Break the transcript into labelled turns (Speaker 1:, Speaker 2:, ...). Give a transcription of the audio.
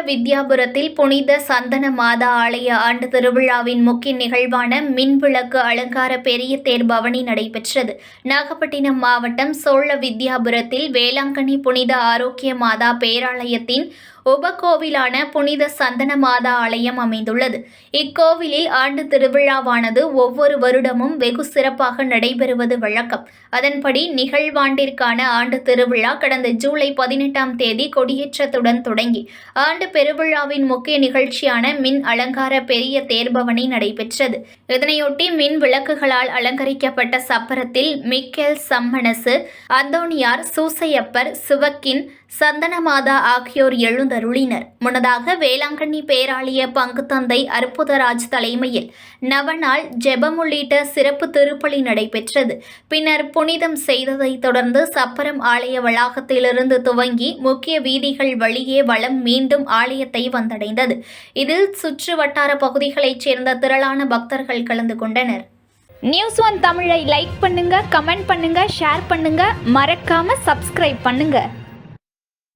Speaker 1: வித்யாபுரத்தில் புனித சந்தன மாதா ஆலய ஆண்டு திருவிழாவின் முக்கிய நிகழ்வான மின்விளக்கு அலங்கார பெரிய தேர் பவனி நடைபெற்றது. நாகப்பட்டினம் மாவட்டம் சோழ வித்யாபுரத்தில் வேளாங்கண்ணி புனித ஆரோக்கிய மாதா பேராலயத்தின் உபகோவிலான புனித சந்தன மாதா ஆலயம் அமைந்துள்ளது. இக்கோவிலில் ஆண்டு திருவிழாவானது ஒவ்வொரு வருடமும் வெகு சிறப்பாக நடைபெறுவது வழக்கம். அதன்படி நிகழ்வாண்டிற்கான ஆண்டு திருவிழா கடந்த ஜூலை 18ஆம் தேதி கொடியேற்றத்துடன் தொடங்கி ஆண்டு பெருவிழாவின் முக்கிய நிகழ்ச்சியான மின் அலங்கார பெரிய தேர்பவனி நடைபெற்றது. இதனையொட்டி மின் விளக்குகளால் அலங்கரிக்கப்பட்ட சப்பரத்தில் மிக்கேல் சம்மனசு, அந்தோணியார், சூசையப்பர், சிவக்கின், சந்தனமாதா ஆகியோர் எழுந்தருளினர். முன்னதாக வேளாங்கண்ணி பேராலய பங்கு தந்தை அற்புதராஜ் தலைமையில் நவநாள் ஜெபம் உள்ளிட்ட சிறப்பு திருப்பலி நடைபெற்றது. பின்னர் புனிதம் செய்ததை தொடர்ந்து சப்பரம் ஆலய வளாகத்திலிருந்து துவங்கி முக்கிய வீதிகள் வழியே வலம் மீண்டும் ஆலயத்தை வந்தடைந்தது. இதில் சுற்று வட்டார பகுதிகளைச் சேர்ந்த திரளான பக்தர்கள் கலந்து கொண்டனர்.
Speaker 2: நியூஸ் ஒன் தமிழை லைக் பண்ணுங்க, கமெண்ட் பண்ணுங்க, ஷேர் பண்ணுங்க, மறக்காம சப்ஸ்கிரைப் பண்ணுங்க.